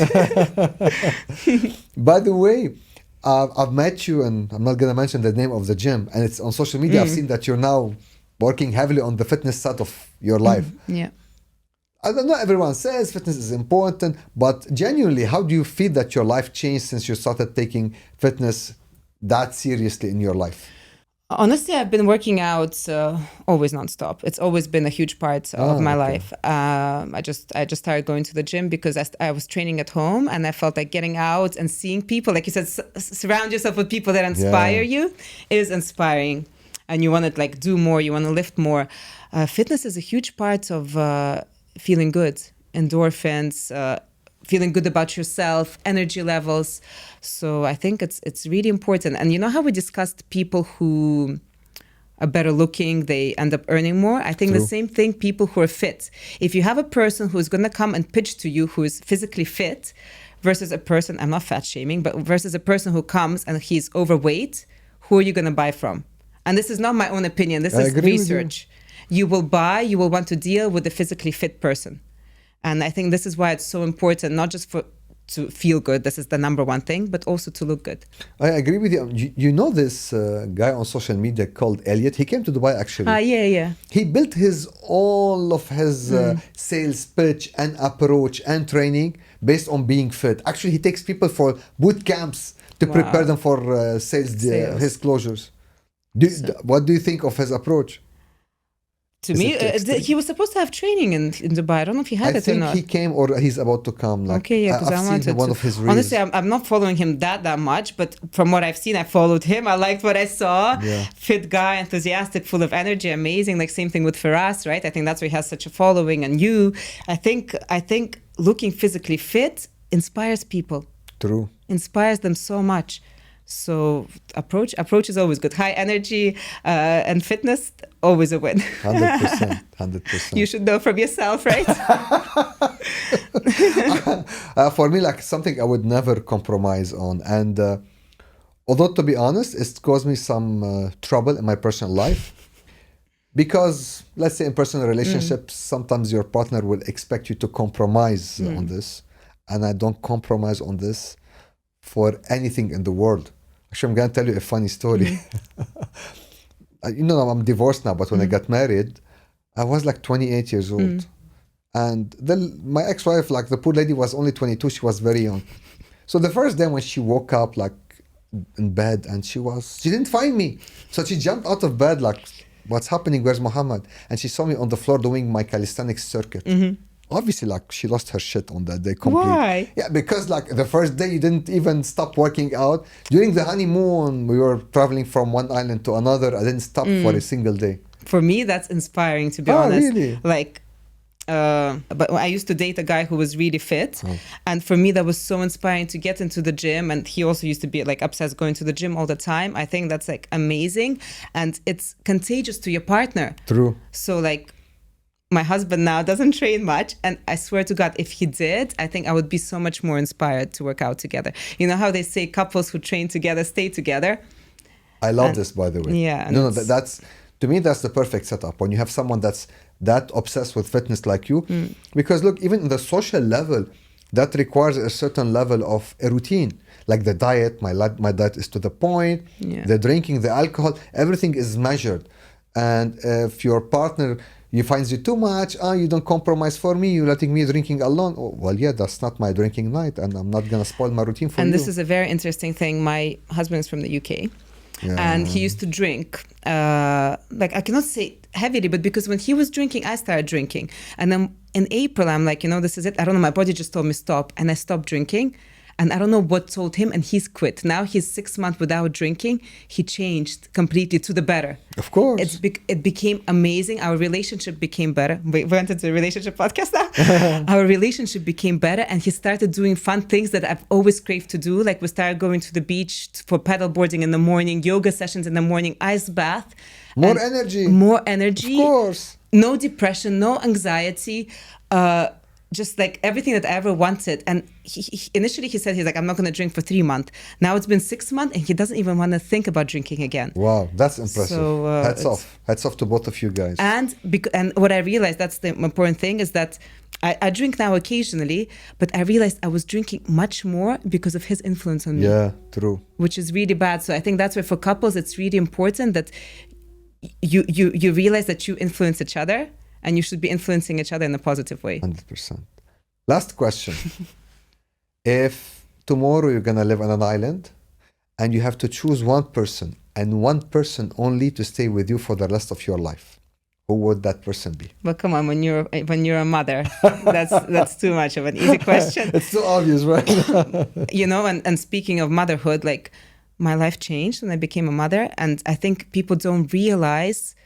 By the way, I've met you, and I'm not going to mention the name of the gym, and it's on social media. I've seen that you're now working heavily on the fitness side of your life. Yeah. I don't know, everyone says fitness is important, but genuinely, how do you feel that your life changed since you started taking fitness that seriously in your life? Honestly, I've been working out always nonstop. It's always been a huge part of my life. I just started going to the gym because I was training at home, and I felt like getting out and seeing people, like you said, surround yourself with people that inspire you is inspiring. And you want to do more, you want to lift more. Fitness is a huge part of feeling good, endorphins, feeling good about yourself, energy levels. So I think it's really important. And you know how we discussed people who are better looking, they end up earning more? I think the same thing, people who are fit. If you have a person who's going to come and pitch to you who is physically fit versus a person, I'm not fat shaming, but versus a person who comes and he's overweight, who are you going to buy from? And this is not my own opinion. This is research. You will want to deal with a physically fit person. And I think this is why it's so important, not just to feel good, this is the number one thing, but also to look good. I agree with you. You know this guy on social media called Elliot? He came to Dubai, actually. Yeah. He built all of his sales pitch and approach and training based on being fit. Actually, he takes people for boot camps to prepare them for sales. His closures. What do you think of his approach? To me, he was supposed to have training in Dubai. I don't know if he had it or not. I think he came or he's about to come. Okay, yeah, because I wanted one to. Of his reels. Honestly, I'm not following him that much, but from what I've seen, I followed him. I liked what I saw. Yeah. Fit guy, enthusiastic, full of energy, amazing. Like same thing with Firas, right? I think that's why he has such a following. And you, I think looking physically fit inspires people. True. Inspires them so much. So approach is always good. High energy and fitness, always a win. 100%. You should know from yourself, right? For me, something I would never compromise on. And although, to be honest, it's caused me some trouble in my personal life. Because, let's say in personal relationships, sometimes your partner will expect you to compromise on this. And I don't compromise on this for anything in the world. Actually, I'm going to tell you a funny story. I'm divorced now, but when I got married, I was 28 years old. And then my ex-wife, the poor lady, was only 22. She was very young. So the first day when she woke up like in bed and she didn't find me. So she jumped out of bed like, what's happening? Where's Muhammad? And she saw me on the floor doing my calisthenics circuit. Obviously, like she lost her shit on that day completely. Why? Yeah, because like the first day you didn't even stop working out. During the honeymoon, we were traveling from one island to another. I didn't stop for a single day. For me, that's inspiring, to be honest. Really? Like, but I used to date a guy who was really fit, and for me that was so inspiring to get into the gym. And he also used to be like obsessed going to the gym all the time. I think that's like amazing, and it's contagious to your partner. True. So like, my husband now doesn't train much, and I swear to God, if he did, I think I would be so much more inspired to work out together. You know how they say couples who train together stay together? I love this, by the way. Yeah. No, that's to me, that's the perfect setup when you have someone that's that obsessed with fitness like you. Because look, even in the social level, that requires a certain level of a routine. Like the diet, my diet is to the point. The drinking, the alcohol, everything is measured. And if your partner finds you too much, you don't compromise for me, you're letting me drinking alone. Oh, well, yeah, that's not my drinking night, and I'm not gonna spoil my routine for you. And this is a very interesting thing. My husband is from the UK. And he used to drink, like I cannot say heavily, but because when he was drinking, I started drinking. And then in April, I'm like, this is it. I don't know. My body just told me stop. And I stopped drinking. And I don't know what told him. And he's quit. Now he's 6 months without drinking. He changed completely to the better. Of course. It became amazing. Our relationship became better. We went into a relationship podcast now. Our relationship became better. And he started doing fun things that I've always craved to do. Like we started going to the beach for paddle boarding in the morning, yoga sessions in the morning, ice bath. More energy. More energy. Of course. No depression, no anxiety. Just like everything that I ever wanted. And he initially he said, he's like, I'm not going to drink for 3 months. Now it's been 6 months and he doesn't even want to think about drinking again. Wow, that's impressive. So, hats off. Hats off to both of you guys. And what I realized, that's the important thing, is that I drink now occasionally, but I realized I was drinking much more because of his influence on me. Yeah, true. Which is really bad. So I think that's where for couples, it's really important that you realize that you influence each other. And you should be influencing each other in a positive way. 100%. Last question. If tomorrow you're going to live on an island and you have to choose one person and one person only to stay with you for the rest of your life, who would that person be? Well, come on, when you're a mother, that's too much of an easy question. It's too obvious, right? And speaking of motherhood, like my life changed when I became a mother. And I think people don't realize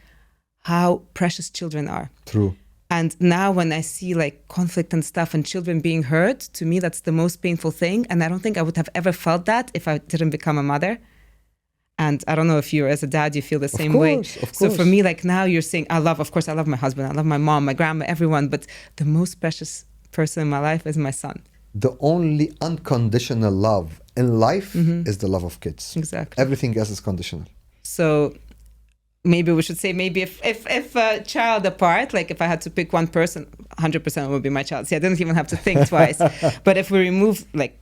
how precious children are. True. And now when I see like conflict and stuff and children being hurt, to me, that's the most painful thing. And I don't think I would have ever felt that if I didn't become a mother. And I don't know if you, as a dad, you feel the same way. Of course. So for me, like now you're saying, I love my husband, I love my mom, my grandma, everyone. But the most precious person in my life is my son. The only unconditional love in life is the love of kids. Exactly. Everything else is conditional. So maybe we should say, maybe if a child apart, like if I had to pick one person, 100% would be my child. See, I didn't even have to think twice. But if we remove like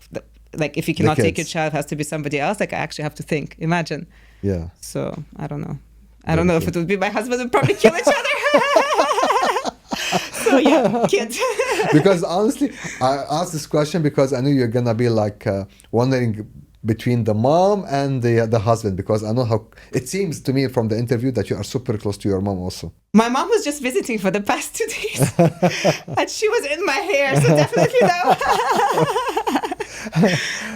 if you cannot take your child, it has to be somebody else. Like I actually have to think. Imagine. Yeah. So I don't know. I don't know if it would be my husband. Would probably kill each other. So yeah, kid. Because honestly, I asked this question because I knew you're gonna be like wondering between the mom and the husband, because I know how it seems to me from the interview that you are super close to your mom also. My mom was just visiting for the past 2 days and she was in my hair, so definitely no.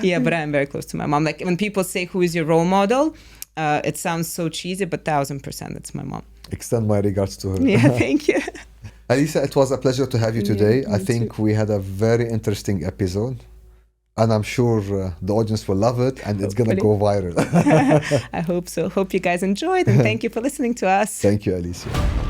Yeah, but I'm very close to my mom. Like when people say who is your role model, it sounds so cheesy, but 1000% it's my mom. Extend my regards to her. Yeah, thank you. Alessia, it was a pleasure to have you today. Yeah, I think we had a very interesting episode. And I'm sure the audience will love it and it's going to go viral. I hope so. Hope you guys enjoyed and thank you for listening to us. Thank you, Alessia.